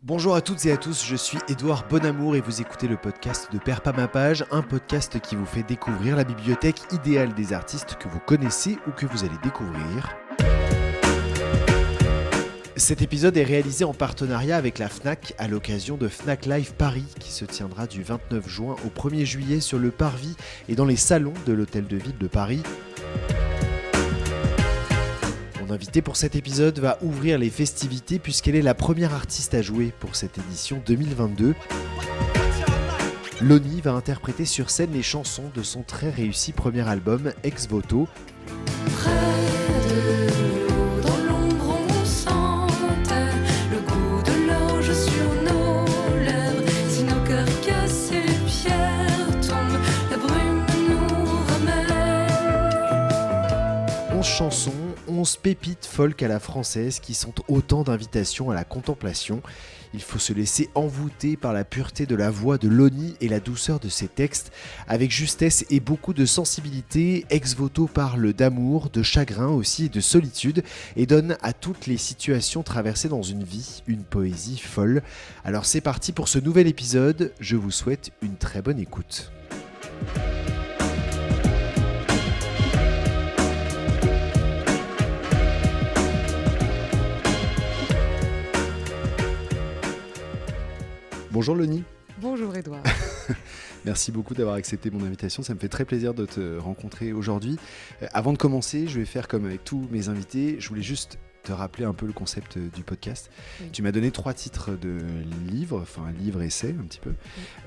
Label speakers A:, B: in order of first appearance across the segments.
A: Bonjour à toutes et à tous, je suis Édouard Bonamour et vous écoutez le podcast de Perds pas ma page, un podcast qui vous fait découvrir la bibliothèque idéale des artistes que vous connaissez ou que vous allez découvrir. Cet épisode est réalisé en partenariat avec la Fnac à l'occasion de Fnac Live Paris qui se tiendra du 29 juin au 1er juillet sur le parvis et dans les salons de l'Hôtel de Ville de Paris. Mon invitée pour cet épisode va ouvrir les festivités puisqu'elle est la première artiste à jouer pour cette édition 2022. Loni va interpréter sur scène les chansons de son très réussi premier album Ex Voto. Chansons, 11 pépites folk à la française qui sont autant d'invitations à la contemplation. Il faut se laisser envoûter par la pureté de la voix de Loni et la douceur de ses textes. Avec justesse et beaucoup de sensibilité, Ex Voto parle d'amour, de chagrin aussi et de solitude et donne à toutes les situations traversées dans une vie une poésie folle. Alors c'est parti pour ce nouvel épisode, je vous souhaite une très bonne écoute. Bonjour Loni.
B: Bonjour Édouard.
A: Merci beaucoup d'avoir accepté mon invitation, ça me fait très plaisir de te rencontrer aujourd'hui. Avant de commencer, je vais faire comme avec tous mes invités, je voulais juste te rappeler un peu le concept du podcast. Oui. Tu m'as donné 3 titres de livres, enfin livre-essai un petit peu.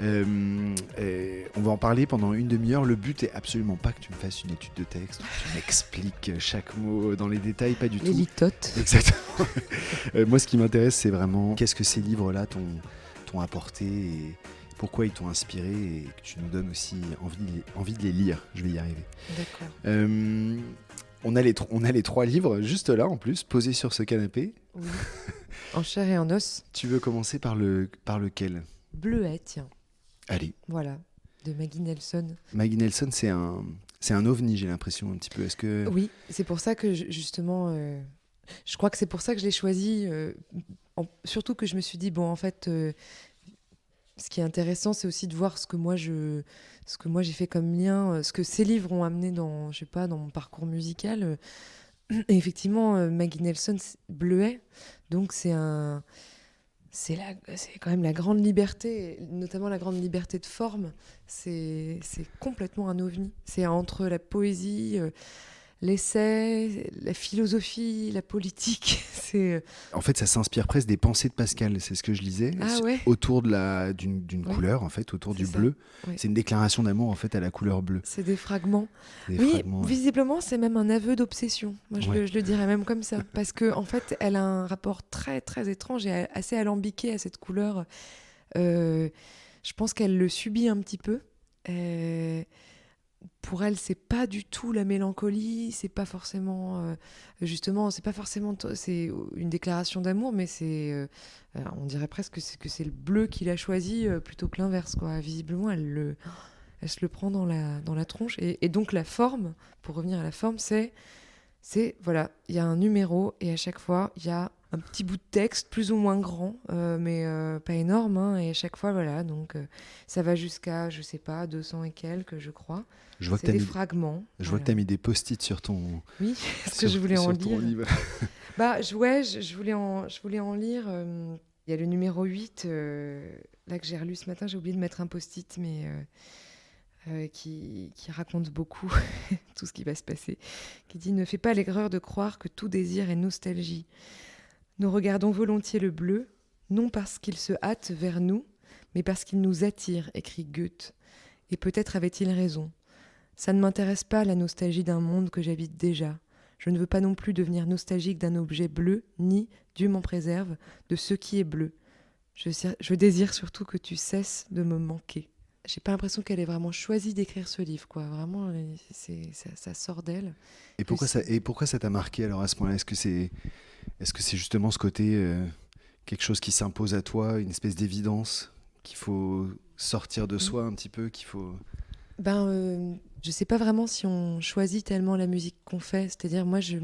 A: Oui. On va en parler pendant une demi-heure. Le but est absolument pas que tu me fasses une étude de texte, que tu m'expliques chaque mot dans les détails, pas du tout.
B: Les litotes.
A: Exactement. Moi, ce qui m'intéresse, c'est vraiment qu'est-ce que ces livres-là t'ont apporté et pourquoi ils t'ont inspiré et que tu nous donnes aussi envie de les lire. Je vais y arriver.
B: D'accord.
A: On a les 3 livres juste là en plus, posés sur ce canapé.
B: Oui. En chair et en os.
A: Tu veux commencer par lequel ?
B: Bleuet, tiens.
A: Allez.
B: Voilà, de Maggie Nelson.
A: Maggie Nelson, c'est un ovni, j'ai l'impression un petit peu. Est-ce que...
B: Oui, c'est pour ça que justement, je crois que c'est pour ça que je l'ai choisi. Surtout que je me suis dit, bon, en fait, ce qui est intéressant, c'est aussi de voir ce que moi j'ai fait comme lien, ce que ces livres ont amené dans mon parcours musical. Et effectivement, Maggie Nelson, Bleuet, donc c'est quand même la grande liberté, notamment la grande liberté de forme. C'est complètement un ovni. C'est entre la poésie, l'essai, la philosophie, la politique.
A: En fait, ça s'inspire presque des pensées de Pascal, c'est ce que je lisais, autour d'une couleur, en fait, autour du bleu. Ouais. C'est une déclaration d'amour, en fait, à la couleur bleue.
B: C'est des fragments. Visiblement, c'est même un aveu d'obsession. Moi, je le dirais même comme ça. Parce qu'en fait, elle a un rapport très, très étrange et assez alambiqué à cette couleur. Je pense qu'elle le subit un petit peu. Pour elle, c'est pas du tout la mélancolie, c'est pas forcément c'est une déclaration d'amour, mais on dirait presque que c'est le bleu qu'il a choisi plutôt que l'inverse, quoi. Visiblement, elle se le prend dans la tronche, et donc la forme, pour revenir à la forme, c'est voilà, il y a un numéro et à chaque fois il y a un petit bout de texte plus ou moins grand, mais pas énorme, hein, et à chaque fois voilà, donc ça va jusqu'à 200 et quelques, je crois. C'est des fragments.
A: Je vois que tu as mis des post-it sur ton...
B: Oui, parce que je voulais en lire. Je voulais en lire. Il y a le numéro 8, là que j'ai relu ce matin, j'ai oublié de mettre un post-it, mais qui raconte beaucoup tout ce qui va se passer. Qui dit « Ne fais pas l'erreur de croire que tout désir est nostalgie. Nous regardons volontiers le bleu, non parce qu'il se hâte vers nous, mais parce qu'il nous attire, écrit Goethe. Et peut-être avait-il raison. Ça ne m'intéresse pas la nostalgie d'un monde que j'habite déjà. Je ne veux pas non plus devenir nostalgique d'un objet bleu, ni, Dieu m'en préserve, de ce qui est bleu. Je désire surtout que tu cesses de me manquer. » J'ai pas l'impression qu'elle ait vraiment choisi d'écrire ce livre, quoi. Vraiment, ça sort d'elle.
A: Et pourquoi ça t'a marqué alors à ce point-là ? Est-ce que c'est justement ce côté quelque chose qui s'impose à toi, une espèce d'évidence qu'il faut sortir de soi un petit peu, qu'il faut...
B: Je sais pas vraiment si on choisit tellement la musique qu'on fait. C'est-à-dire, moi, je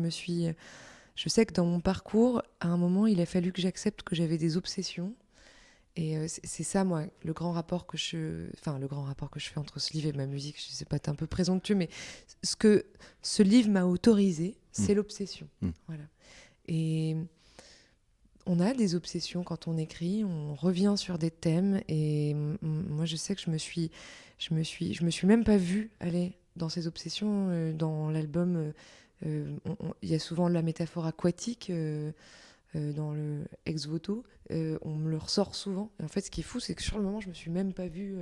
B: sais que dans mon parcours, à un moment, il a fallu que j'accepte que j'avais des obsessions Et c'est ça, moi, le grand rapport que je fais entre ce livre et ma musique. Je sais pas, t'es un peu présomptueux, mais ce que ce livre m'a autorisé, c'est l'obsession. Voilà. Et on a des obsessions quand on écrit, on revient sur des thèmes. Et moi, je sais que je me suis même pas vue aller dans ces obsessions. Dans l'album, il y a souvent la métaphore aquatique. Dans le ex voto, on me le ressort souvent. Et en fait, ce qui est fou, c'est que sur le moment, je me suis même pas vue.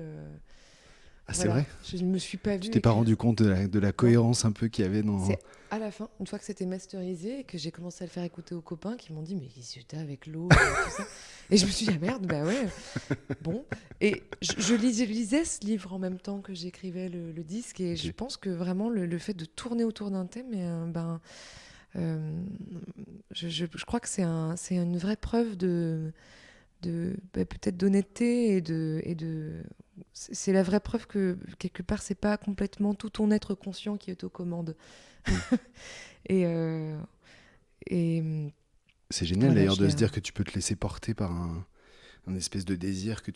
A: Ah, c'est vrai ?
B: Je ne me suis pas vue.
A: Tu t'es pas rendu compte de la cohérence un peu qu'il y avait dans...
B: C'est à la fin, une fois que c'était masterisé et que j'ai commencé à le faire écouter aux copains qui m'ont dit mais qu'est-ce que t'as avec l'eau tout ça. Et je me suis dit ah merde, bah ouais. Bon. Et je lisais ce livre en même temps que j'écrivais le disque et je pense que vraiment le fait de tourner autour d'un thème, je crois que c'est une vraie preuve de peut-être d'honnêteté c'est la vraie preuve que quelque part c'est pas complètement tout ton être conscient qui est aux commandes. et
A: c'est génial d'ailleurs de se dire que tu peux te laisser porter par un espèce de désir que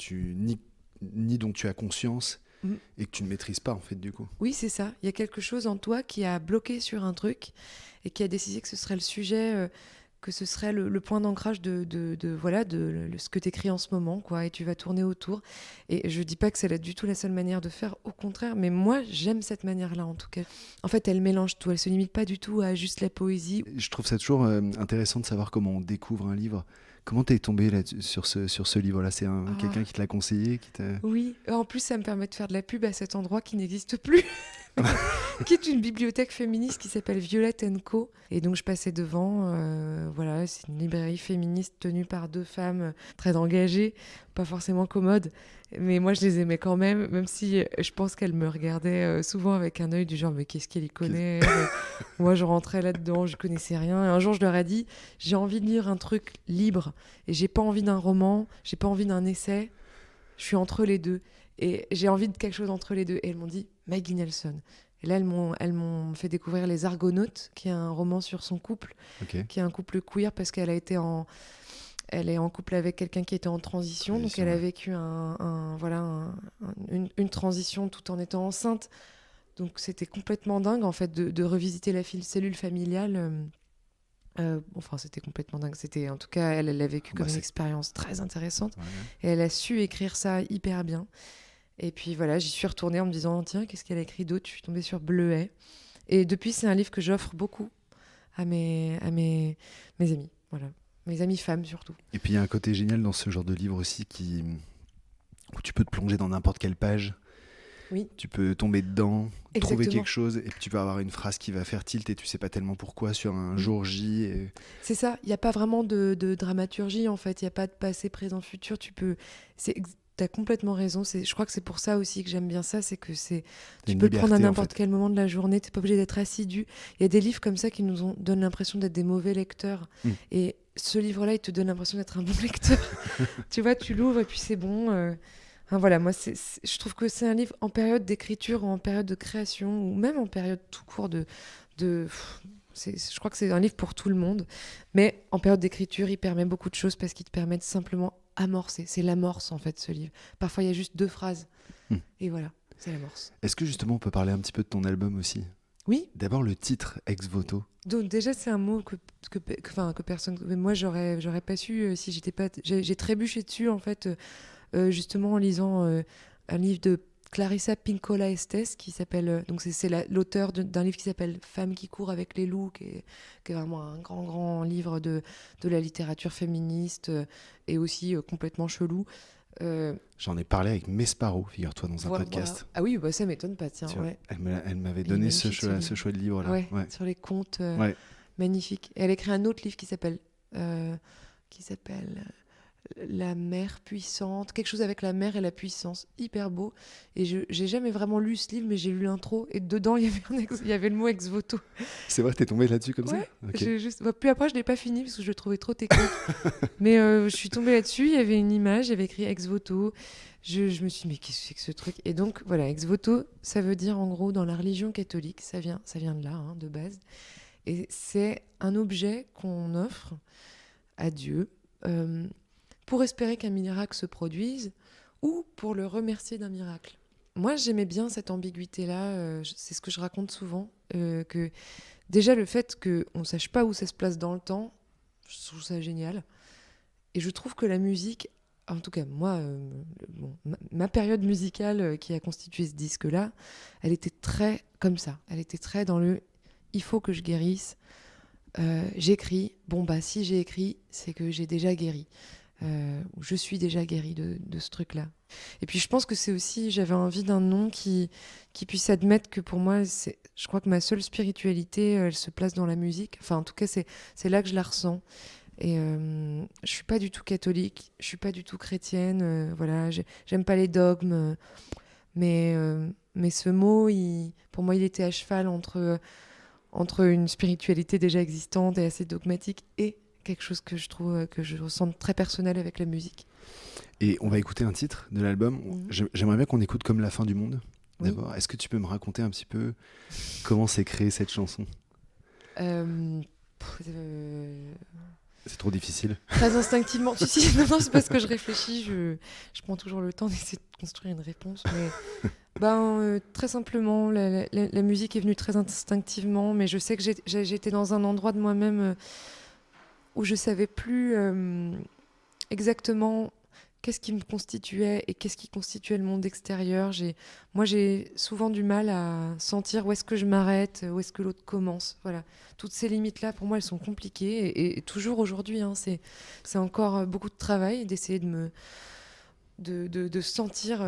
A: ni dont tu as conscience et que tu ne maîtrises pas en fait du coup.
B: Oui, c'est ça. Il y a quelque chose en toi qui a bloqué sur un truc et qui a décidé que ce serait le sujet, que ce serait le point d'ancrage de ce que tu écris en ce moment, quoi. Et tu vas tourner autour. Et je dis pas que c'est du tout la seule manière de faire, au contraire. Mais moi, j'aime cette manière-là, en tout cas. En fait, elle mélange tout. Elle se limite pas du tout à juste la poésie.
A: Je trouve ça toujours intéressant de savoir comment on découvre un livre. Comment t'es tombé là, sur ce livre-là ? C'est quelqu'un qui te l'a conseillé
B: Oui, en plus ça me permet de faire de la pub à cet endroit qui n'existe plus, qui est une bibliothèque féministe qui s'appelle Violette & Co. Et donc je passais devant, voilà, c'est une librairie féministe tenue par 2 femmes très engagées, pas forcément commodes, mais moi je les aimais quand même si je pense qu'elles me regardaient souvent avec un œil du genre mais qu'est-ce qu'elle y connaît. Moi je rentrais là-dedans, je connaissais rien. Et un jour je leur ai dit j'ai envie de lire un truc libre et j'ai pas envie d'un roman, j'ai pas envie d'un essai. Je suis entre les deux et j'ai envie de quelque chose entre les deux. Et elles m'ont dit Maggie Nelson. Et là, elles m'ont fait découvrir Les Argonautes, qui est un roman sur son couple, qui est un couple queer parce qu'elle est en couple avec quelqu'un qui était en transition. Donc elle a vécu une transition tout en étant enceinte. Donc c'était complètement dingue en fait de revisiter la cellule familiale. C'était complètement dingue. En tout cas, elle l'a vécu comme une expérience très intéressante. Ouais. Et elle a su écrire ça hyper bien. Et puis voilà, j'y suis retournée en me disant tiens, qu'est-ce qu'elle a écrit d'autre ? Je suis tombée sur Bleuet. Et depuis, c'est un livre que j'offre beaucoup à mes amis. Voilà. Mes amies femmes surtout.
A: Et puis il y a un côté génial dans ce genre de livre aussi où tu peux te plonger dans n'importe quelle page.
B: Oui.
A: Tu peux tomber dedans,
B: Exactement.
A: Trouver quelque chose, et puis tu peux avoir une phrase qui va faire tilt et tu sais pas tellement pourquoi sur un jour J.
B: C'est ça, il n'y a pas vraiment de dramaturgie en fait, il n'y a pas de passé, présent, futur. T'as complètement raison. Je crois que c'est pour ça aussi que j'aime bien ça, c'est que tu peux le prendre à n'importe quel moment de la journée, t'es pas obligé d'être assidu. Il y a des livres comme ça qui donnent l'impression d'être des mauvais lecteurs. Et ce livre-là, il te donne l'impression d'être un bon lecteur. Tu vois, tu l'ouvres et puis c'est bon. Voilà, moi, je trouve que c'est un livre en période d'écriture ou en période de création ou même en période tout court je crois que c'est un livre pour tout le monde. Mais en période d'écriture, il permet beaucoup de choses parce qu'il te permet de simplement amorcer. C'est l'amorce, en fait, ce livre. Parfois, il y a juste 2 phrases. Et voilà, c'est l'amorce.
A: Est-ce que justement, on peut parler un petit peu de ton album aussi ?
B: Oui.
A: D'abord, le titre, Ex Voto.
B: Donc déjà, c'est un mot que personne... Mais moi, j'aurais pas su si j'étais pas... J'ai trébuché dessus, en fait, justement en lisant un livre de Clarissa Pinkola Estés qui s'appelle donc c'est l'auteur d'un livre qui s'appelle Femmes qui courent avec les loups qui est vraiment un grand livre de la littérature féministe et aussi complètement chelou.
A: J'en ai parlé avec Mesparo, figure-toi, dans un podcast.
B: Ah oui, ça m'étonne pas, tiens. Ouais.
A: Elle m'avait donné ce chouette livre là.
B: Ouais. Sur les contes, magnifique. Et elle a écrit un autre livre qui s'appelle La mer puissante, quelque chose avec la mer et la puissance, hyper beau. Et j'ai jamais vraiment lu ce livre, mais j'ai lu l'intro et dedans il y avait le mot ex voto.
A: C'est vrai, t'es tombée là-dessus comme ça ?
B: Okay. Puis après je l'ai pas fini parce que je le trouvais trop technique. Mais je suis tombée là-dessus, il y avait une image, il y avait écrit ex voto. Je me suis dit mais qu'est-ce que c'est que ce truc ? Et donc voilà, ex voto, ça veut dire en gros dans la religion catholique, ça vient de là, de base. Et c'est un objet qu'on offre à Dieu. pour espérer qu'un miracle se produise ou pour le remercier d'un miracle. Moi, j'aimais bien cette ambiguïté-là, c'est ce que je raconte souvent, que déjà le fait qu'on ne sache pas où ça se place dans le temps, je trouve ça génial. Et je trouve que la musique, en tout cas moi, ma période musicale qui a constitué ce disque-là, elle était très comme ça. Elle était très dans le « il faut que je guérisse ». J'écris, si j'ai écrit, c'est que j'ai déjà guéri. Je suis déjà guérie de ce truc-là. Et puis je pense que c'est aussi, j'avais envie d'un nom qui puisse admettre que pour moi, je crois que ma seule spiritualité, elle se place dans la musique. Enfin, en tout cas, c'est là que je la ressens. Et je suis pas du tout catholique, je suis pas du tout chrétienne. Voilà, j'aime pas les dogmes. Mais ce mot, pour moi, il était à cheval entre une spiritualité déjà existante et assez dogmatique et quelque chose que je trouve que je ressens très personnel avec la musique.
A: Et on va écouter un titre de l'album. J'aimerais bien qu'on écoute Comme la fin du monde.
B: Oui.
A: D'abord, est-ce que tu peux me raconter un petit peu comment s'est créée cette chanson ? C'est trop difficile.
B: Très instinctivement. Non, c'est parce que je réfléchis, je prends toujours le temps d'essayer de construire une réponse. Mais très simplement, la musique est venue très instinctivement, mais je sais que j'étais dans un endroit de moi-même où je savais plus exactement qu'est-ce qui me constituait et qu'est-ce qui constituait le monde extérieur. Moi, j'ai souvent du mal à sentir où est-ce que je m'arrête, où est-ce que l'autre commence. Voilà. Toutes ces limites-là, pour moi, elles sont compliquées. Et toujours aujourd'hui, c'est encore beaucoup de travail d'essayer de sentir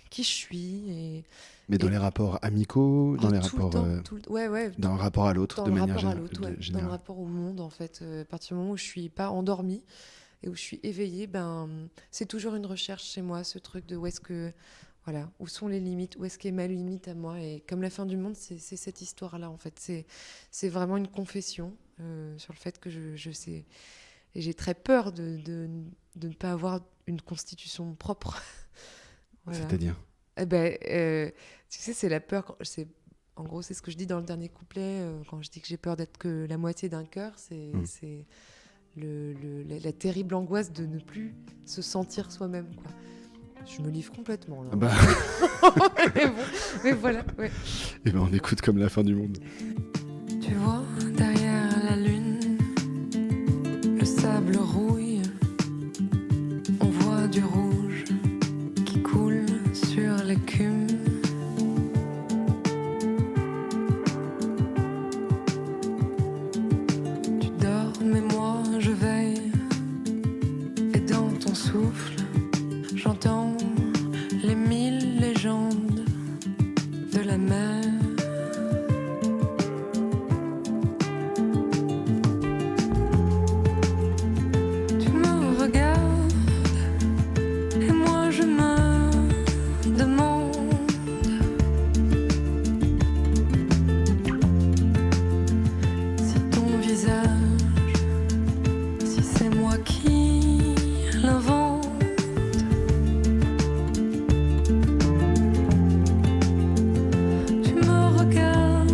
B: qui je suis.
A: Mais dans les rapports amicaux, dans les rapports... dans le rapport à l'autre, de manière générale.
B: Dans le rapport au monde, en fait. À partir du moment où je ne suis pas endormie, et où je suis éveillée, c'est toujours une recherche chez moi, ce truc de où sont les limites, où est-ce qu'est ma limite à moi. Et comme la fin du monde, c'est cette histoire-là, en fait. C'est vraiment une confession sur le fait que je sais. Et j'ai très peur de ne pas avoir une constitution propre. Voilà.
A: C'est-à-dire
B: tu sais, c'est la peur. En gros, c'est ce que je dis dans le dernier couplet, quand je dis que j'ai peur d'être que la moitié d'un cœur, c'est la terrible angoisse de ne plus se sentir soi-même, quoi. Je me livre complètement là. mais voilà, ouais.
A: Et on écoute Comme la fin du monde.
B: Tu vois, derrière la lune, le sable rouille, on voit du rouge qui coule sur l'écume. Tu dors, mais moi je veille, et dans ton souffle, j'entends les 1000 légendes de la mer. Tu me regardes et moi je me demande si ton visage, si c'est moi qui l'invente. Tu me regardes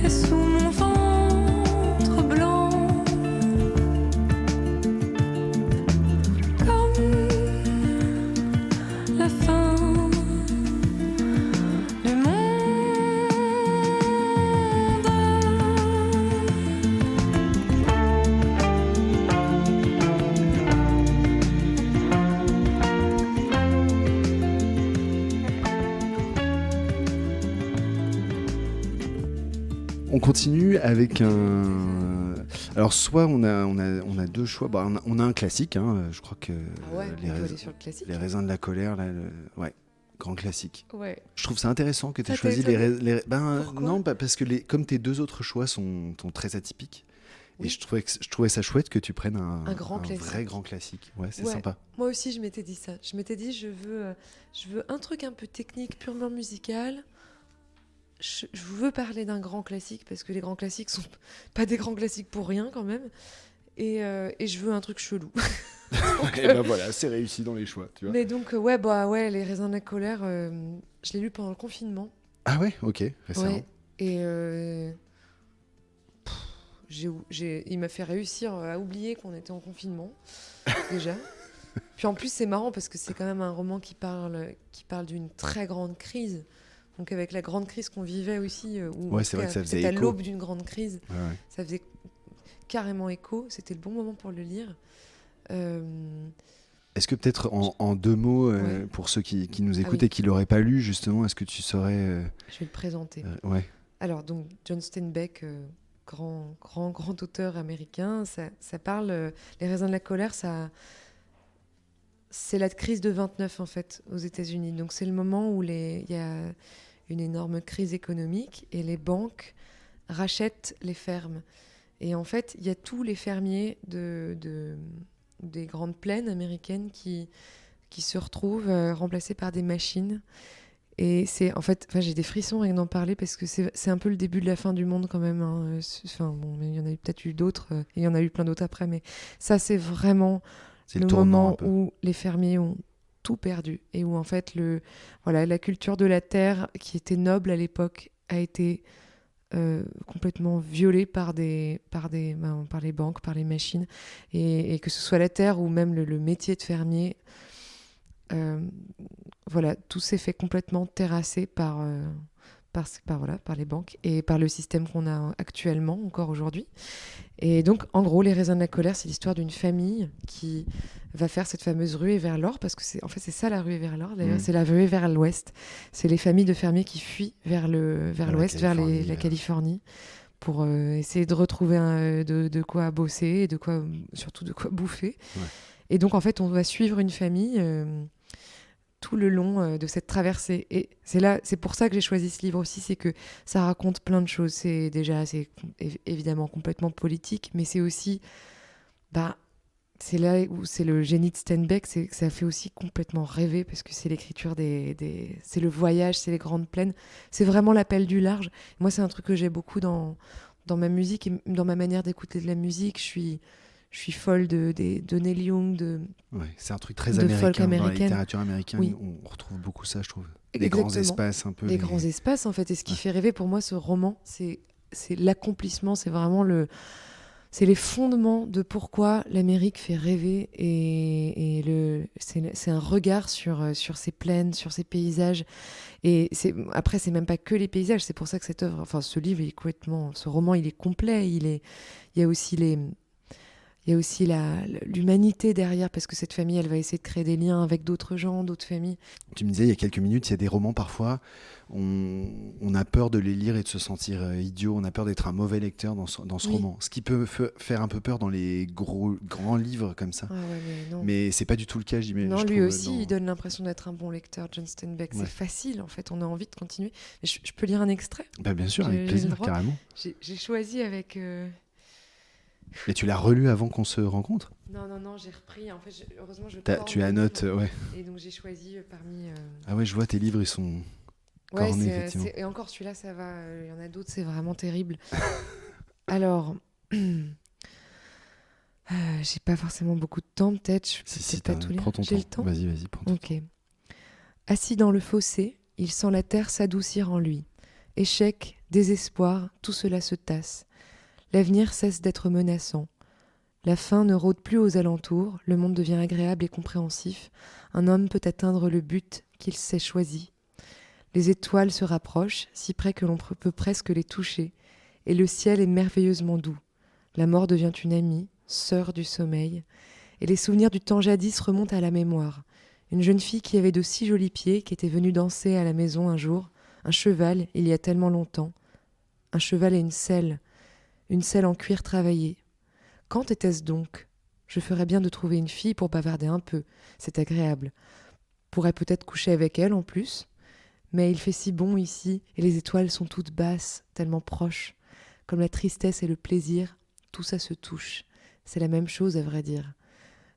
B: et sous mon ventre blanc, comme la fin du monde.
A: On continue avec un... Alors, soit on a deux choix. On a un classique, hein, je crois que...
B: Ah ouais, on peut aller sur le classique.
A: Les raisins de la colère, là, grand classique.
B: Ouais.
A: Je trouve ça intéressant que tu aies
B: Ça
A: choisi
B: t'a
A: les...
B: Pourquoi
A: non, parce que comme tes deux autres choix sont très atypiques,
B: Oui.
A: et je trouvais ça chouette que tu prennes un
B: classique.
A: vrai grand classique. Ouais, c'est
B: Ouais.
A: sympa.
B: Moi aussi, je m'étais dit ça. Je m'étais dit, je veux un truc un peu technique, purement musical. Je veux parler d'un grand classique, parce que les grands classiques sont pas des grands classiques pour rien, quand même. Et je veux un truc chelou.
A: Et ben voilà, c'est réussi dans les choix, tu vois.
B: Mais donc, Les raisins de la colère, je l'ai lu pendant le confinement.
A: Ah ouais, ok, récemment.
B: Ouais. Et il m'a fait réussir à oublier qu'on était en confinement, déjà. Puis en plus, c'est marrant parce que c'est quand même un roman qui parle d'une très grande crise. Donc avec la grande crise qu'on vivait aussi, ou
A: Ouais, c'est vrai que ça faisait
B: peut-être à
A: écho.
B: l'aube d'une grande crise,
A: Ouais.
B: ça faisait carrément écho. C'était le bon moment pour le lire. Euh,
A: Est-ce que peut-être en 2 mots,
B: Ouais.
A: pour ceux qui nous écoutent
B: oui.
A: et qui l'auraient pas lu, justement, est-ce que tu saurais...
B: Je vais le présenter.
A: Ouais.
B: Alors, donc, John Steinbeck, grand auteur américain, ça parle... Les raisins de la colère, c'est la crise de 29, en fait, aux États-Unis. Donc, c'est le moment où il y a une énorme crise économique et les banques rachètent les fermes. Et en fait, il y a tous les fermiers des grandes plaines américaines qui se retrouvent remplacés par des machines. Et c'est, en fait, j'ai des frissons rien d'en parler parce que c'est un peu le début de la fin du monde quand même. Hein. Bon, il y en a peut-être eu d'autres, et il y en a eu plein d'autres après, mais ça, c'est vraiment
A: C'est
B: le
A: tournant,
B: moment où les fermiers ont tout perdu et où en fait la culture de la terre qui était noble à l'époque a été complètement violée par les banques, par les machines, et que ce soit la terre ou même le métier de fermier. Tout s'est fait complètement terrasser par les banques et par le système qu'on a actuellement, encore aujourd'hui. Et donc, en gros, Les raisins de la colère, c'est l'histoire d'une famille qui va faire cette fameuse ruée vers l'or, parce que c'est ça la ruée vers l'or, d'ailleurs, c'est la ruée vers l'ouest. C'est les familles de fermiers qui fuient vers l'ouest, vers la Californie, pour essayer de retrouver de quoi bosser et surtout de quoi bouffer.
A: Ouais.
B: Et donc, en fait, on va suivre une famille tout le long de cette traversée. Et c'est pour ça que j'ai choisi ce livre aussi, c'est que ça raconte plein de choses. C'est évidemment complètement politique, mais c'est aussi, c'est là où c'est le génie de Steinbeck, c'est que ça fait aussi complètement rêver, parce que c'est l'écriture c'est le voyage, c'est les grandes plaines, c'est vraiment l'appel du large. Moi, c'est un truc que j'ai beaucoup dans ma musique et dans ma manière d'écouter de la musique. Je suis folle de Neil Young,
A: Ouais, c'est un truc très
B: de folk
A: américain. Dans la
B: américaine.
A: littérature américaine,
B: Oui.
A: on retrouve beaucoup ça, je trouve. Des
B: Exactement.
A: grands espaces un peu.
B: Des grands espaces, en fait. Et ce qui fait rêver pour moi, ce roman, c'est l'accomplissement, c'est vraiment c'est les fondements de pourquoi l'Amérique fait rêver, et c'est un regard sur ces plaines, sur ces paysages. Et après, c'est même pas que les paysages, c'est pour ça que cette œuvre, enfin ce livre, ce roman, il est complet. Il y a aussi l'humanité derrière, parce que cette famille, elle va essayer de créer des liens avec d'autres gens, d'autres familles.
A: Tu me disais il y a quelques minutes, il y a des romans parfois, on a peur de les lire et de se sentir idiot, on a peur d'être un mauvais lecteur dans ce
B: Oui.
A: roman. Ce qui peut faire un peu peur dans les grands livres comme ça.
B: Ah ouais, mais non.
A: Mais c'est pas du tout le cas, j'imagine.
B: Non, lui aussi, il donne l'impression d'être un bon lecteur, John Steinbeck.
A: Ouais.
B: C'est facile, en fait, on a envie de continuer. Mais je peux lire un extrait?
A: Bien sûr, avec
B: J'ai
A: plaisir,
B: le droit.
A: carrément.
B: J'ai choisi avec...
A: Et tu l'as relu avant qu'on se rencontre?
B: Non, j'ai repris. En fait, heureusement,
A: Tu annotes, ouais.
B: Et donc, j'ai choisi parmi...
A: Ah ouais, je vois tes livres, ils sont cornés, effectivement.
B: Et encore, celui-là, ça va. Il y en a d'autres, c'est vraiment terrible. Alors... j'ai pas forcément beaucoup de temps, peut-être. Je peux peut-être pas tout lire.
A: Prends ton
B: J'ai
A: temps.
B: le temps.
A: Vas-y, prends ton temps.
B: Ok. Assis dans le fossé, il sent la terre s'adoucir en lui. Échec, désespoir, tout cela se tasse. L'avenir cesse d'être menaçant. La faim ne rôde plus aux alentours, le monde devient agréable et compréhensif. Un homme peut atteindre le but qu'il s'est choisi. Les étoiles se rapprochent, si près que l'on peut presque les toucher, et le ciel est merveilleusement doux. La mort devient une amie, sœur du sommeil, et les souvenirs du temps jadis remontent à la mémoire. Une jeune fille qui avait de si jolis pieds, qui était venue danser à la maison un jour, un cheval, il y a tellement longtemps, un cheval et une selle en cuir travaillé. Quand était-ce donc? Je ferais bien de trouver une fille pour bavarder un peu, c'est agréable. Pourrais peut-être coucher avec elle en plus, mais il fait si bon ici, et les étoiles sont toutes basses, tellement proches. Comme la tristesse et le plaisir, tout ça se touche. C'est la même chose, à vrai dire.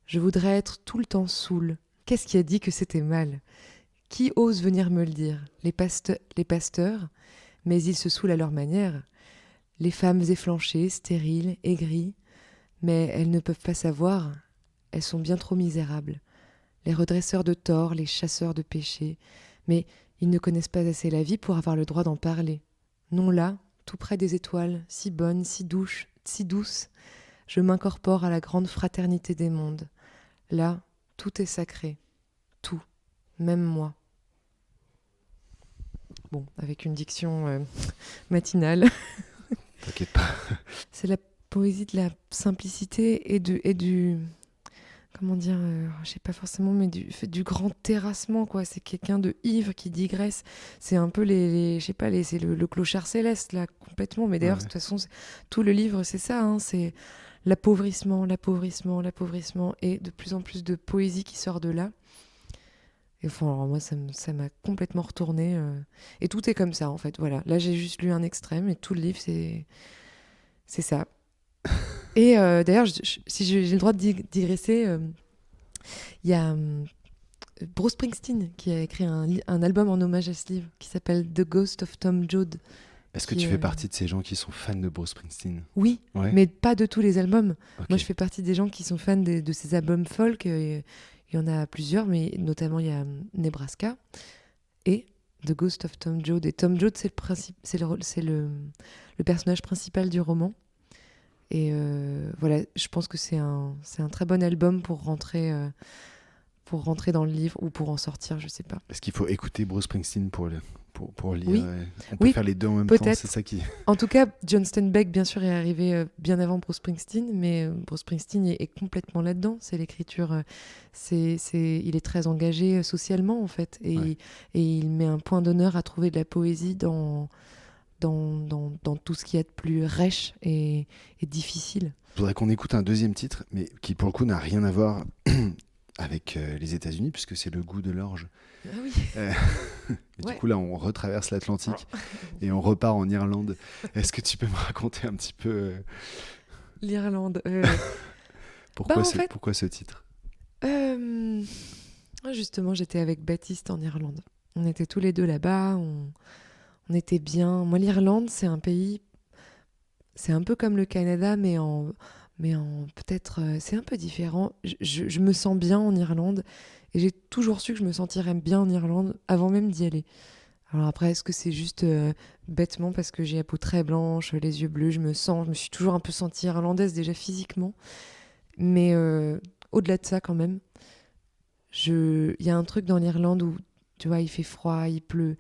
B: Je voudrais être tout le temps saoule. Qu'est-ce qui a dit que c'était mal? Qui ose venir me le dire? Les pasteurs, mais ils se saoulent à leur manière. Les femmes efflanchées, stériles, aigries, mais elles ne peuvent pas savoir, elles sont bien trop misérables. Les redresseurs de tort, les chasseurs de péchés, mais ils ne connaissent pas assez la vie pour avoir le droit d'en parler. Non là, tout près des étoiles, si bonnes, si douces, si douce, je m'incorpore à la grande fraternité des mondes. Là, tout est sacré. Tout. Même moi. Bon, avec une diction matinale.
A: T'inquiète pas.
B: C'est la poésie de la simplicité et du comment dire, je sais pas forcément, mais du grand terrassement, quoi. C'est quelqu'un de ivre qui digresse. C'est un peu je sais pas, c'est le clochard céleste, là, complètement. Mais d'ailleurs, de toute façon, tout le livre, c'est ça, hein, c'est l'appauvrissement, l'appauvrissement, l'appauvrissement, et de plus en plus de poésie qui sort de là. Et enfin, alors moi, ça m'a complètement retourné. Et tout est comme ça, en fait. Voilà. Là, j'ai juste lu un extrême, et tout le livre, c'est ça. Et d'ailleurs, si j'ai le droit de digresser, il y a Bruce Springsteen qui a écrit un album en hommage à ce livre qui s'appelle The Ghost of Tom Joad.
A: Est-ce que tu fais partie de ces gens qui sont fans de Bruce Springsteen ?
B: Oui, mais pas de tous les albums.
A: Okay.
B: Moi, je fais partie des gens qui sont fans de ses albums folk. Il y en a plusieurs, mais notamment il y a Nebraska et The Ghost of Tom Joad. Et Tom Joad, c'est le personnage principal du roman. Et voilà, je pense que c'est un très bon album pour rentrer dans le livre ou pour en sortir, je sais pas.
A: Est-ce qu'il faut écouter Bruce Springsteen pour lire ? On peut faire les deux en même temps, c'est ça qui...
B: En tout cas, John Steinbeck, bien sûr, est arrivé bien avant Bruce Springsteen, mais Bruce Springsteen est complètement là-dedans. C'est l'écriture, il est très engagé socialement, en fait, et il met un point d'honneur à trouver de la poésie dans tout ce qui est de plus rêche et difficile.
A: Je voudrais qu'on écoute un deuxième titre, mais qui pour le coup n'a rien à voir avec les États-Unis, puisque c'est Le Goût de l'orge.
B: Ah oui.
A: Du coup, là, on retraverse l'Atlantique et on repart en Irlande. Est-ce que tu peux me raconter un petit peu
B: l'Irlande
A: pourquoi ce titre ?
B: Justement, j'étais avec Baptiste en Irlande. On était tous les deux là-bas, on était bien. Moi, l'Irlande, c'est un pays, c'est un peu comme le Canada, mais en peut-être, c'est un peu différent. Je me sens bien en Irlande, et j'ai toujours su que je me sentirais bien en Irlande avant même d'y aller. Alors après, est-ce que c'est juste bêtement parce que j'ai la peau très blanche, les yeux bleus, je me suis toujours un peu sentie irlandaise déjà physiquement, mais au-delà de ça quand même, il y a un truc dans l'Irlande où, tu vois, il fait froid, il pleut.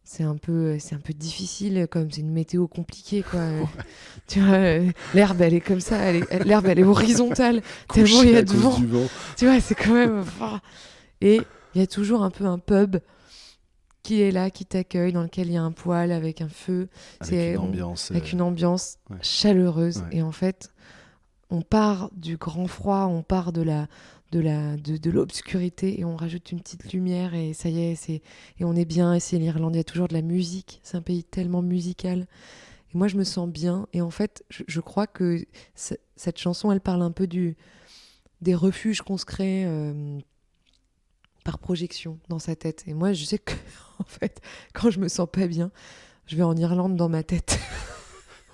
B: C'est un peu difficile, comme c'est une météo compliquée, quoi. Tu vois, l'herbe, elle est comme ça, l'herbe, elle est horizontale, tellement il y a de vent. Tu vois, c'est quand même... Et il y a toujours un peu un pub qui est là, qui t'accueille, dans lequel il y a un poêle avec un feu. Avec une ambiance chaleureuse. Ouais. Et en fait, on part du grand froid, on part de l'obscurité et on rajoute une petite lumière et ça y est, et on est bien. Et c'est l'Irlande, il y a toujours de la musique, c'est un pays tellement musical. Et moi, je me sens bien. Et en fait, je crois que cette chanson, elle parle un peu des refuges qu'on se crée par projection dans sa tête. Et moi, je sais que, en fait, quand je me sens pas bien, je vais en Irlande dans ma tête.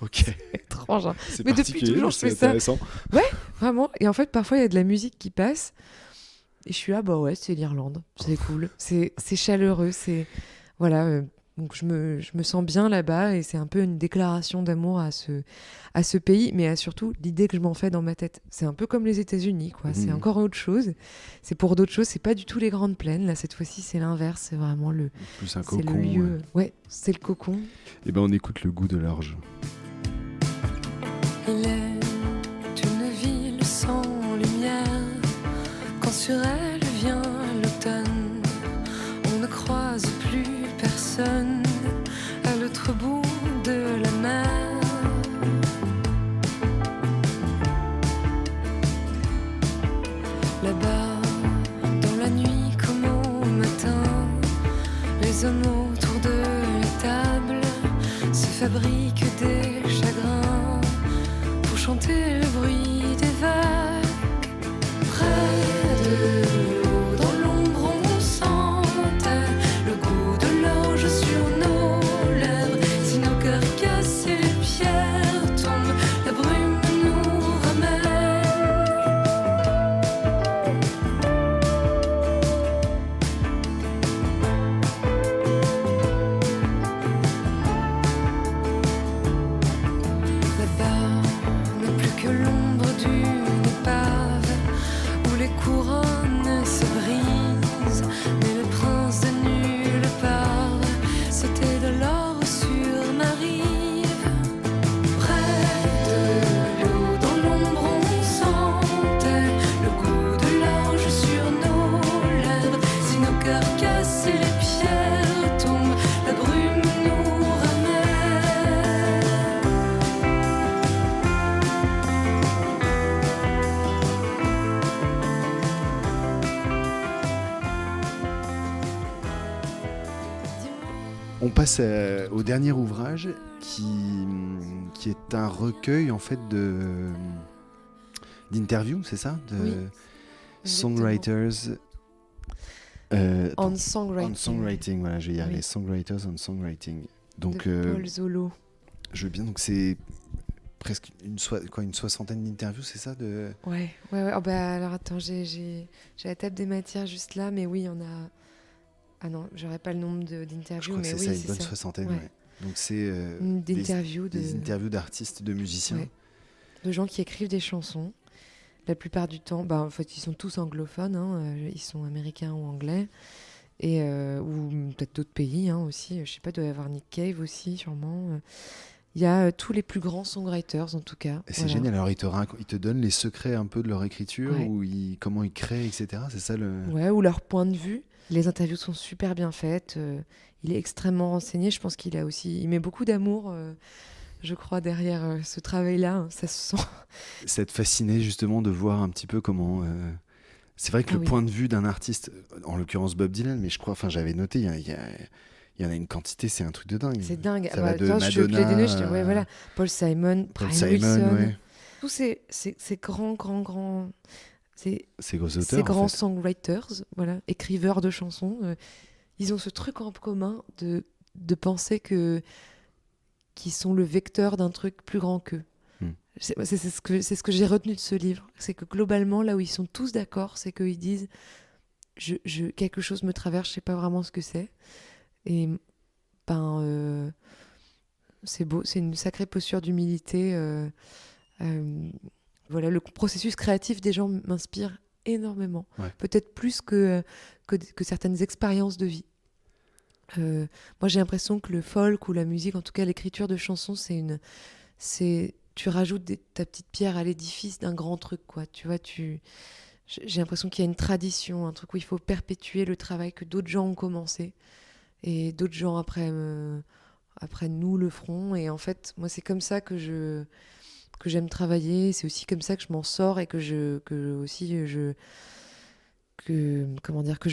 A: Ok.
B: C'est étrange, hein.
A: C'est
B: mais depuis toujours, je fais ça. Ouais, vraiment. Et en fait, parfois, il y a de la musique qui passe. Et je suis là, bah ouais, c'est l'Irlande. C'est cool. C'est chaleureux. Voilà. Donc, je me sens bien là-bas. Et c'est un peu une déclaration d'amour à ce pays. Mais surtout, l'idée que je m'en fais dans ma tête. C'est un peu comme les États-Unis, quoi. C'est encore autre chose. C'est pour d'autres choses. C'est pas du tout les grandes plaines. Là, cette fois-ci, c'est l'inverse. C'est vraiment
A: plus un cocon.
B: Le lieu. Ouais, c'est le cocon.
A: Et ben, on écoute Le Goût de l'orge.
C: Il est une ville sans lumière, quand sur elle vient l'automne, on ne croise plus personne à l'autre bout de la mer. Là-bas, dans la nuit comme au matin, les hommes autour de la table se fabriquent des chagrins, chanter le bruit des vagues. Près de l'eau, dans l'ombre, on sentait le goût de l'orge sur nos lèvres. Si nos cœurs cassent et les pierres tombent, la brume nous ramène. Là-bas,
A: On passe au dernier ouvrage qui est un recueil en fait d'interviews, c'est ça,
B: Oui,
A: songwriters.
B: On
A: On
B: songwriting.
A: songwriting, voilà, je vais y arriver.
B: Oui.
A: Songwriters on songwriting. Donc,
B: De Paul Zolo.
A: je veux bien. Donc c'est presque une soixantaine d'interviews, c'est ça de...
B: Ouais. Oh, bah, alors attends, j'ai la table des matières juste là, mais oui, on a. Ah non, j'aurais pas le nombre
A: Je
B: d'interviews,
A: crois que
B: mais
A: c'est
B: oui,
A: ça, une
B: c'est
A: bonne
B: ça.
A: soixantaine.
B: Ouais.
A: Ouais. Donc c'est
B: D'interviews
A: des interviews d'artistes, de musiciens.
B: Ouais. De gens qui écrivent des chansons. La plupart du temps, bah, en fait, ils sont tous anglophones, hein, ils sont américains ou anglais, et, ou peut-être d'autres pays hein, aussi. Je sais pas, il doit y avoir Nick Cave aussi, sûrement. Il y a tous les plus grands songwriters, en tout cas.
A: Et c'est
B: Voilà.
A: génial. Alors ils te donnent les secrets un peu de leur écriture,
B: Ouais.
A: ou comment ils créent, etc. C'est ça le...
B: Ouais, ou leur point de vue. Les interviews sont super bien faites. Il est extrêmement renseigné. Je pense il met beaucoup d'amour, je crois, derrière ce travail-là. Hein, ça se sent.
A: Ça te fascinait justement de voir un petit peu comment... C'est vrai que le
B: oui.
A: point de vue d'un artiste, en l'occurrence Bob Dylan, mais je crois, enfin j'avais noté, il y en a une quantité, c'est un truc de dingue.
B: C'est dingue.
A: Ça va de
B: attends, je te
A: Madonna,
B: les donner, ouais, voilà. Paul Simon,
A: Paul
B: Brian
A: Simon,
B: Wilson.
A: ouais.
B: Tous ces grands...
A: Ces gros auteurs,
B: Ces grands
A: en fait.
B: songwriters, voilà, écriveurs de chansons, ils ont ce truc en commun de penser qu'ils sont le vecteur d'un truc plus grand qu'eux. C'est ce que j'ai retenu de ce livre. C'est que globalement, là où ils sont tous d'accord, c'est qu'ils disent quelque chose me traverse, je sais pas vraiment ce que c'est. Et c'est beau, c'est une sacrée posture d'humilité. Voilà, le processus créatif des gens m'inspire énormément.
A: Ouais.
B: Peut-être plus que certaines expériences de vie. Moi, j'ai l'impression que le folk ou la musique, en tout cas l'écriture de chansons, tu rajoutes ta petite pierre à l'édifice d'un grand truc, quoi. Tu vois, j'ai l'impression qu'il y a une tradition, un truc où il faut perpétuer le travail que d'autres gens ont commencé et d'autres gens après nous le feront. Et en fait, moi, c'est comme ça que j'aime travailler. C'est aussi comme ça que je m'en sors et que je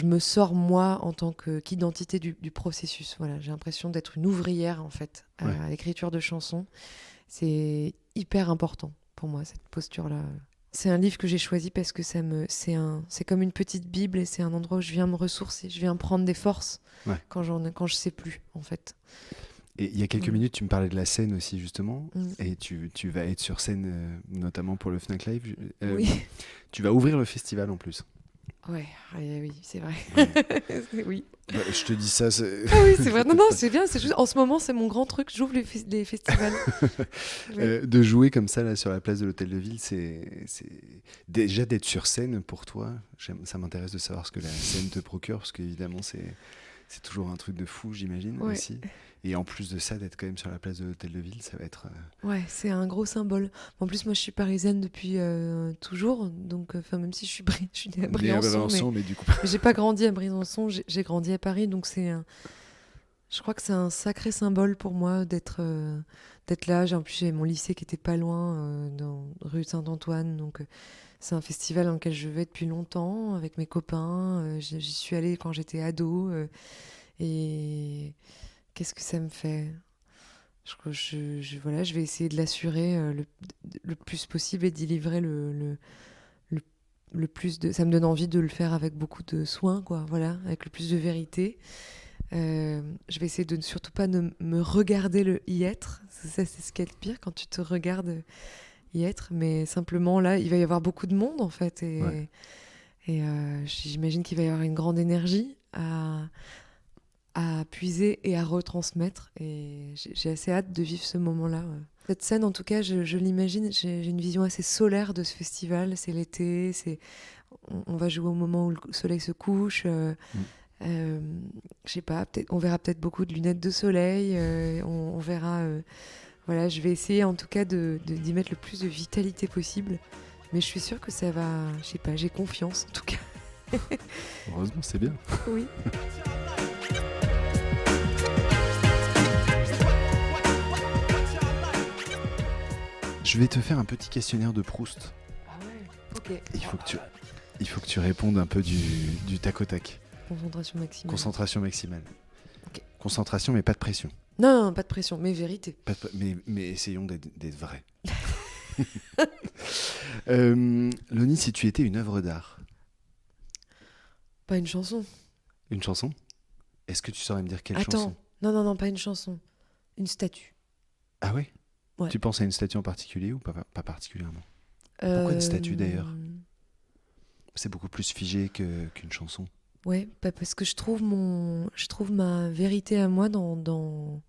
B: me sors moi en tant qu'identité du processus. Voilà, j'ai l'impression d'être une ouvrière en fait à l'écriture de chansons. C'est hyper important pour moi cette posture-là. C'est un livre que j'ai choisi parce que c'est comme une petite bible et c'est un endroit où je viens me ressourcer, je viens prendre des forces quand je sais plus en fait.
A: Et il y a quelques minutes, tu me parlais de la scène aussi, justement.
B: Mm.
A: Et tu vas être sur scène, notamment pour le Fnac Live.
B: Oui.
A: Tu vas ouvrir le festival en plus.
B: Ouais, oui, c'est vrai. Oui.
A: Bah, je te dis ça.
B: Ah oui, c'est vrai. Non, c'est bien. C'est juste, en ce moment, c'est mon grand truc. J'ouvre les festivals. Oui.
A: De jouer comme ça là, sur la place de l'Hôtel de Ville, c'est déjà d'être sur scène pour toi. Ça m'intéresse de savoir ce que la scène te procure, parce qu'évidemment, c'est toujours un truc de fou, j'imagine, aussi. Et en plus de ça, d'être quand même sur la place de l'Hôtel de Ville, ça va être...
B: Ouais, c'est un gros symbole. En plus, moi, je suis parisienne depuis toujours. Donc, même si je suis née à Briançon,
A: mais du coup...
B: mais j'ai pas grandi à Briançon, j'ai grandi à Paris. Donc, je crois que c'est un sacré symbole pour moi d'être là. En plus, j'ai mon lycée qui était pas loin, dans rue Saint-Antoine. Donc, c'est un festival dans lequel je vais depuis longtemps, avec mes copains. J'y suis allée quand j'étais ado. Et... Qu'est-ce que ça me fait ? Je vais essayer de l'assurer le plus possible et d'y livrer le plus de... Ça me donne envie de le faire avec beaucoup de soin, quoi. Voilà, avec le plus de vérité. Je vais essayer de ne surtout pas me regarder y être. Ça, c'est ce qui est le pire, quand tu te regardes y être. Mais simplement, là, il va y avoir beaucoup de monde, en fait. Et j'imagine qu'il va y avoir une grande énergie à puiser et à retransmettre, et j'ai assez hâte de vivre ce moment-là. Cette scène, en tout cas, je l'imagine, j'ai une vision assez solaire de ce festival. C'est l'été, on va jouer au moment où le soleil se couche. Je sais pas, on verra peut-être beaucoup de lunettes de soleil. On verra. Voilà, je vais essayer en tout cas d'y mettre le plus de vitalité possible. Mais je suis sûre que ça va. Je sais pas, j'ai confiance en tout cas.
A: Heureusement, c'est bien.
B: Oui.
A: Je vais te faire un petit questionnaire de Proust.
B: Ah ouais. Ok.
A: Il faut que tu répondes un peu du tac au tac.
B: Concentration maximale.
A: Concentration maximale.
B: Ok.
A: Concentration, mais pas de pression.
B: Non, pas de pression, mais vérité.
A: Mais essayons d'être vrais. Loni, si tu étais une œuvre d'art,
B: Pas une chanson.
A: une chanson, est-ce que tu saurais me dire quelle
B: Attends,
A: chanson?
B: non, pas une chanson. Une statue.
A: Ah ouais?
B: Ouais.
A: Tu penses à une statue en particulier ou pas particulièrement? Pourquoi une statue, d'ailleurs? C'est beaucoup plus figé qu'une chanson.
B: Ouais, parce que je trouve ma vérité à moi dans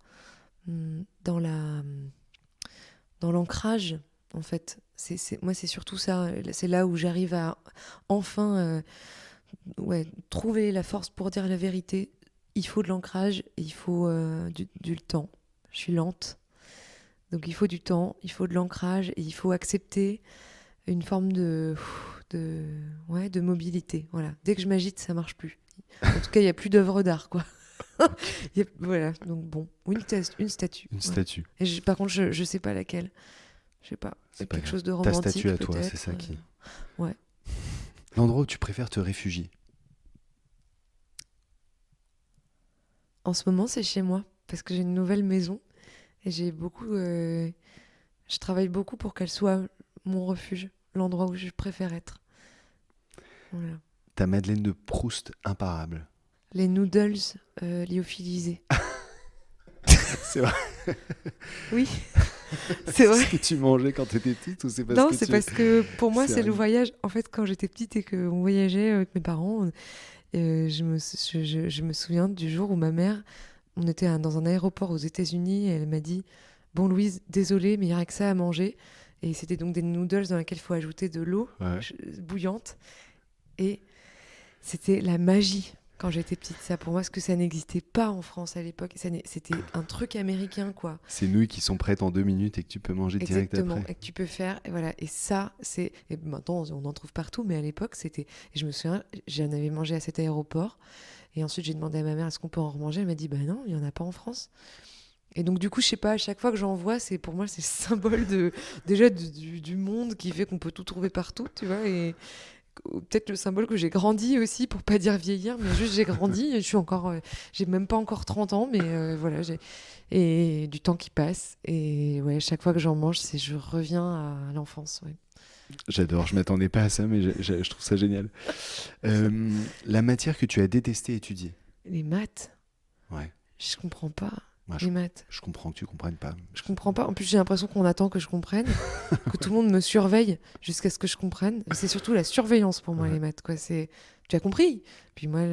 B: l'ancrage, en fait. Moi, c'est surtout ça. C'est là où j'arrive à enfin trouver la force pour dire la vérité. Il faut de l'ancrage et il faut du temps. Je suis lente. Donc il faut du temps, il faut de l'ancrage et il faut accepter une forme de mobilité. Voilà. Dès que je m'agite, ça marche plus. En tout cas, il n'y a plus d'œuvre d'art, quoi. Voilà, donc bon. Ou une statue.
A: Une
B: Ouais.
A: statue.
B: Et par contre, je sais pas laquelle. Je sais pas.
A: C'est pas
B: Quelque
A: grave.
B: chose de
A: Ta
B: romantique,
A: statue à toi,
B: peut-être.
A: c'est ça qui...
B: Ouais.
A: L'endroit où tu préfères te réfugier.
B: En ce moment, c'est chez moi, parce que j'ai une nouvelle maison. Et j'ai beaucoup... je travaille beaucoup pour qu'elle soit mon refuge, l'endroit où je préfère être. Voilà.
A: Ta Madeleine de Proust imparable.
B: Les noodles lyophilisés.
A: C'est vrai.
B: Oui, c'est vrai.
A: ce que tu mangeais quand t'étais petite ou c'est parce
B: Non,
A: que
B: c'est parce que pour moi,
A: C'est
B: c'est le
A: un-
B: voyage. En fait, quand j'étais petite et qu'on voyageait avec mes parents, je me souviens du jour où ma mère, on était dans un aéroport aux États-Unis et elle m'a dit: Bon, Louise, désolée, mais il n'y a que ça à manger. Et c'était donc des noodles dans lesquels il faut ajouter de l'eau
A: Ouais.
B: bouillante. Et c'était la magie quand j'étais petite, ça pour moi, parce que ça n'existait pas en France à l'époque. C'était un truc américain, quoi.
A: Ces nouilles qui sont prêtes en 2 minutes et que tu peux manger direct
B: Exactement,
A: après.
B: et que tu peux faire, et voilà. Et ça, et maintenant, on en trouve partout, mais à l'époque, c'était. Et je me souviens, j'en avais mangé à cet aéroport. Et ensuite, j'ai demandé à ma mère: est-ce qu'on peut en remanger? Elle m'a dit: bah non, il n'y en a pas en France. Et donc, du coup, je sais pas, à chaque fois que j'en vois, pour moi, c'est le symbole déjà du monde qui fait qu'on peut tout trouver partout, tu vois. Et peut-être le symbole que j'ai grandi aussi, pour pas dire vieillir, mais juste j'ai grandi. Je suis encore, j'ai même pas encore 30 ans, mais voilà, et du temps qui passe. Et ouais, chaque fois que j'en mange, je reviens à l'enfance. Ouais.
A: J'adore, je m'attendais pas à ça, mais je trouve ça génial. La matière que tu as détesté étudier.
B: Les maths,
A: Ouais.
B: je comprends pas.
A: Moi,
B: Les maths.
A: je comprends que tu comprennes pas.
B: Je comprends pas. En plus, j'ai l'impression qu'on attend que je comprenne, que tout le monde me surveille jusqu'à ce que je comprenne. C'est surtout la surveillance pour moi,
A: Ouais.
B: les maths. Quoi. Tu as compris? Puis moi,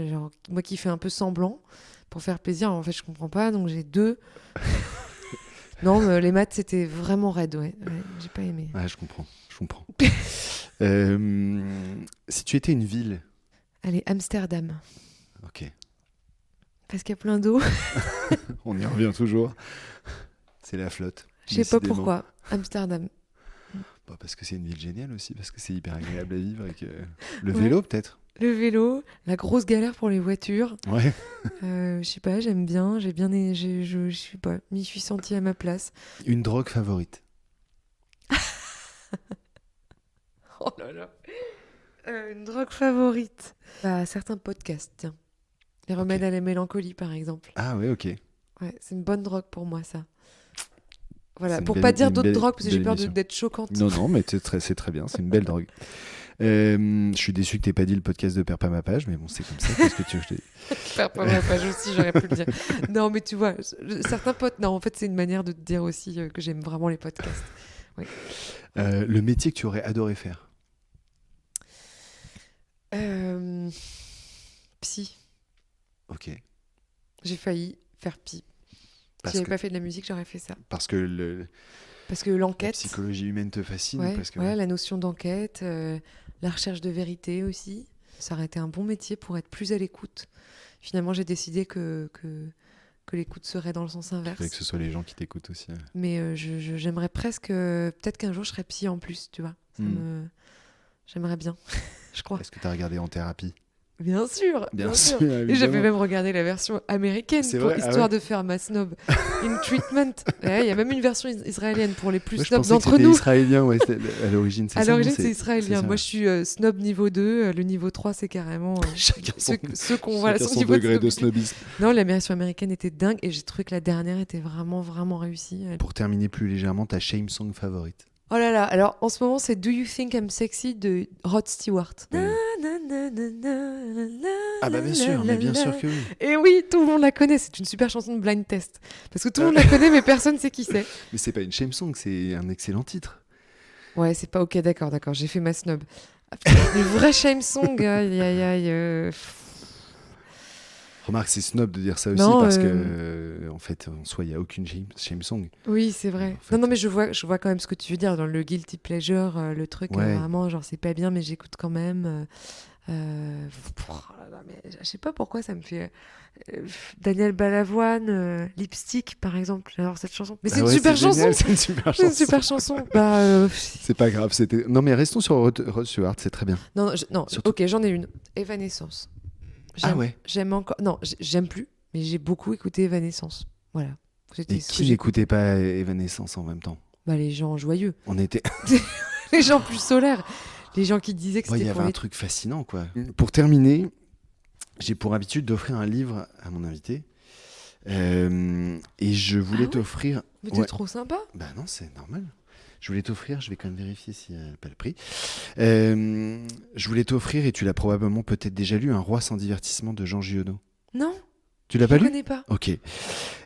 B: moi qui fais un peu semblant pour faire plaisir, en fait, je comprends pas. Donc j'ai 2. Non, les maths, c'était vraiment raide. Ouais. J'ai pas aimé.
A: Ouais, je comprends. Si tu étais une ville.
B: Allez, Amsterdam.
A: Ok.
B: Parce qu'il y a plein d'eau.
A: On y revient toujours. C'est la flotte.
B: Je sais pas
A: décidément.
B: pourquoi. Amsterdam.
A: Bah, parce que c'est une ville géniale aussi, parce que c'est hyper agréable à vivre. Et que... Le
B: Ouais.
A: vélo, peut-être.
B: Le vélo, la grosse galère pour les voitures.
A: Ouais.
B: Je sais pas, j'aime bien. Je sais pas, m'y suis sentie à ma place.
A: Une drogue favorite.
B: Oh là là. Une drogue favorite. Bah, certains podcasts, tiens. Les remèdes à la mélancolie, par exemple.
A: Ah ouais, ok.
B: Ouais, c'est une bonne drogue pour moi, ça. Voilà,
A: C'est une
B: pour
A: belle-
B: pas dire
A: une
B: d'autres
A: belle-
B: drogues, parce que j'ai
A: belle
B: peur
A: émission.
B: d'être choquante.
A: Non, mais c'est très bien, c'est une belle drogue. Je suis déçu que t'aies pas dit le podcast de Perds pas ma page, mais bon, c'est comme ça. Qu'est-ce que tu veux que je te dise?
B: Faire pas ma page aussi, j'aurais pu le dire. Non, mais tu vois, certains potes... Non, en fait, c'est une manière de te dire aussi que j'aime vraiment les podcasts.
A: Le métier que tu aurais adoré faire.
B: Psy.
A: Ok.
B: J'ai failli faire psy.
A: Parce
B: Si j'avais
A: que-
B: pas fait de la musique, j'aurais fait ça.
A: Parce que
B: Parce que
A: la
B: l'enquête...
A: psychologie humaine te fascine.
B: Ouais,
A: ou parce que...
B: ouais, la notion d'enquête, la recherche de vérité aussi. Ça aurait été un bon métier pour être plus à l'écoute. Finalement, j'ai décidé que l'écoute serait dans le sens
A: Il
B: inverse.
A: faudrait que ce soit les gens qui t'écoutent aussi.
B: Mais j'aimerais presque... peut-être qu'un jour, je serais psy en plus, tu vois. J'aimerais bien, je crois.
A: Est-ce que tu as regardé En thérapie?
B: Bien sûr.
A: Bien sûr,
B: Et j'avais
A: évidemment.
B: même regardé la version américaine
A: C'est
B: pour
A: vrai, ah
B: histoire
A: ouais.
B: de faire ma snob in treatment. Ouais, il y a même une version israélienne pour les plus
A: Moi, je
B: snobs
A: pensais que
B: d'entre
A: c'était
B: nous.
A: israélien, ouais, à l'origine. C'est
B: À
A: ça, non,
B: l'origine, c'est israélien.
A: ça.
B: Moi, je suis snob niveau 2. Le niveau 3, c'est carrément
A: Chacun son,
B: ceux qu'on voit
A: chacun
B: son
A: son
B: niveau
A: degré de
B: snobisme.
A: snobisme.
B: Non, la version américaine était dingue et j'ai trouvé que la dernière était vraiment, vraiment réussie.
A: Pour terminer plus légèrement, ta shame song favorite.
B: Oh là là, alors en ce moment, c'est Do You Think I'm Sexy de Rod Stewart.
A: Ah bah bien sûr, mais bien sûr que oui.
B: Et oui, tout le monde la connaît, c'est une super chanson de Blind Test. Parce que tout le monde la connaît, mais personne sait qui c'est.
A: Mais c'est pas une shame song, c'est un excellent titre.
B: Ouais, c'est pas ok, d'accord, j'ai fait ma snob. Une vraie shame song, aïe aïe aïe.
A: Remarque, c'est snob de dire ça aussi
B: Non,
A: parce que en fait, en soi, il y a aucune shame song.
B: Oui, c'est vrai.
A: En fait.
B: Non, mais je vois quand même ce que tu veux dire dans le guilty pleasure, le truc
A: Ouais.
B: vraiment genre c'est pas bien, mais j'écoute quand même. Oh là là, mais je sais pas pourquoi ça me fait Daniel Balavoine, Lipstick par exemple. J'adore cette chanson. Mais c'est une
A: ouais,
B: super
A: c'est
B: chanson.
A: génial, c'est une super
B: C'est
A: chanson.
B: une super chanson. Bah,
A: C'est pas grave, c'était. Non mais restons sur Rod Stewart, c'est très bien.
B: non,
A: Surtout-
B: ok, j'en ai une. Evanescence.
A: Ah ouais.
B: J'aime encore. Non, j'aime plus, mais j'ai beaucoup écouté Evanescence. Voilà. C'était
A: Et
B: ce que
A: qui
B: j'ai-
A: n'écoutait pas Evanescence en même temps?
B: Bah, les gens joyeux,
A: On était.
B: les gens plus solaires, les gens qui disaient que
A: Ouais, il y
B: c'était
A: avait
B: pour
A: un
B: les...
A: truc fascinant, quoi. Pour terminer, j'ai pour habitude d'offrir un livre à mon invité. Et je voulais
B: Ah ouais
A: t'offrir.
B: Mais t'es
A: Ouais.
B: trop sympa.
A: Bah non, c'est normal. Je voulais t'offrir, je vais quand même vérifier s'il n'y a pas le prix. Je voulais t'offrir, et tu l'as probablement peut-être déjà lu, Un roi sans divertissement de Jean Giono.
B: Non,
A: Tu l'as
B: je
A: pas
B: ne
A: lu?
B: connais pas.
A: Ok.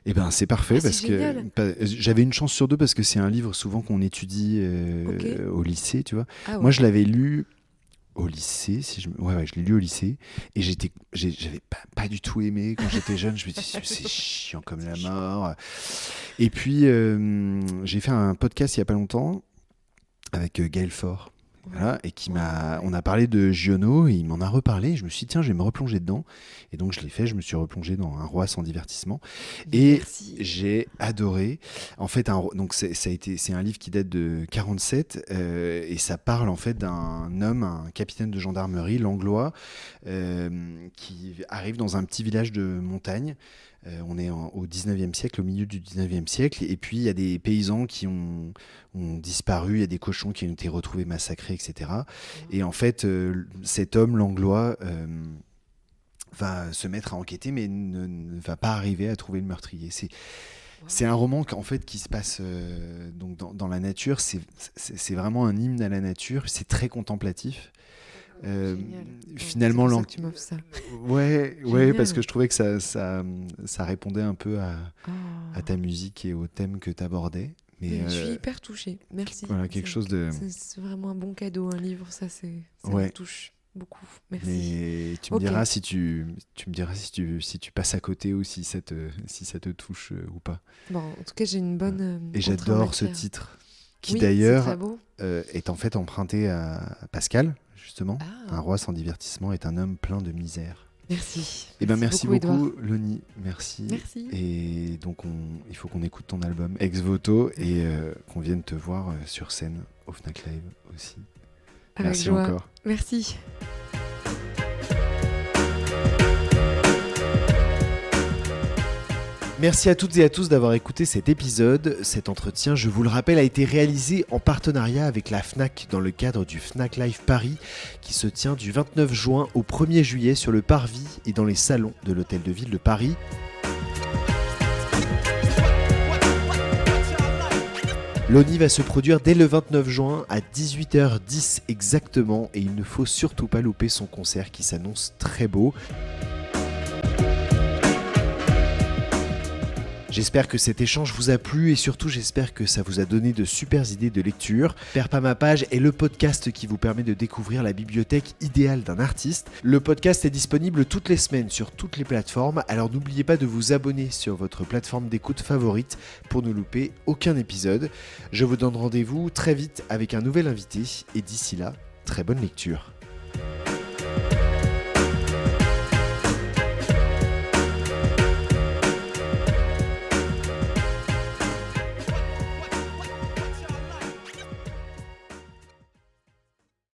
A: Eh ben c'est parfait
B: Ah, c'est
A: parce
B: génial.
A: que j'avais une chance sur deux parce que c'est un livre souvent qu'on étudie
B: Ok.
A: au lycée, tu vois.
B: Ah ouais.
A: Moi, je l'avais lu au lycée, ouais, je l'ai lu au lycée et j'avais pas du tout aimé quand j'étais jeune. Je me disais c'est chiant comme la mort. Et puis j'ai fait un podcast il y a pas longtemps avec Gaël Faure. Voilà, et on a parlé de Giono et il m'en a reparlé. Et je me suis dit, tiens, je vais me replonger dedans. Et donc, je l'ai fait. Je me suis replongé dans Un roi sans divertissement. Et
B: Merci.
A: j'ai adoré. En fait, donc c'est un livre qui date de 47 et ça parle en fait d'un homme, un capitaine de gendarmerie, Langlois, qui arrive dans un petit village de montagne. On est au 19e siècle, au milieu du 19e siècle, et puis il y a des paysans qui ont disparu, il y a des cochons qui ont été retrouvés massacrés, etc. Et en fait, cet homme, Langlois, va se mettre à enquêter, mais ne va pas arriver à trouver le meurtrier. C'est un roman en fait, qui se passe donc dans la nature, c'est vraiment un hymne à la nature, c'est très contemplatif.
B: Génial.
A: Finalement,
B: c'est pour ça que tu m'offres ça.
A: ouais,
B: Génial.
A: parce que je trouvais que ça répondait un peu à
B: Oh.
A: ta musique et au thème que tu abordais. Mais
B: Je suis hyper touchée. Merci.
A: voilà, quelque chose de.
B: C'est vraiment un bon cadeau, un livre. Ça
A: Ouais.
B: me touche beaucoup. Merci.
A: Mais tu me
B: Ok.
A: diras si tu me diras si tu passes à côté ou si ça te touche ou pas.
B: Bon, en tout cas, j'ai une bonne.
A: Et
B: entrée en
A: j'adore ce
B: matière.
A: titre qui
B: Oui, c'est
A: d'ailleurs
B: très beau.
A: est en fait emprunté à Pascal justement.
B: Ah.
A: Un roi sans divertissement est un homme plein de misère.
B: Merci.
A: Eh ben merci beaucoup,
B: Édouard.
A: Loni, merci.
B: Merci.
A: Et donc il faut qu'on écoute ton album Ex Voto et qu'on vienne te voir sur scène au Fnac Live aussi.
B: Avec
A: Merci
B: joie.
A: encore.
B: Merci.
A: Merci à toutes et à tous d'avoir écouté cet épisode. Cet entretien, je vous le rappelle, a été réalisé en partenariat avec la Fnac dans le cadre du Fnac Live Paris qui se tient du 29 juin au 1er juillet sur le Parvis et dans les salons de l'Hôtel de Ville de Paris. L'ONI va se produire dès le 29 juin à 18h10 exactement et il ne faut surtout pas louper son concert qui s'annonce très beau. J'espère que cet échange vous a plu et surtout j'espère que ça vous a donné de super idées de lecture. Perds pas ma page est le podcast qui vous permet de découvrir la bibliothèque idéale d'un artiste. Le podcast est disponible toutes les semaines sur toutes les plateformes, alors n'oubliez pas de vous abonner sur votre plateforme d'écoute favorite pour ne louper aucun épisode. Je vous donne rendez-vous très vite avec un nouvel invité et d'ici là, très bonne lecture.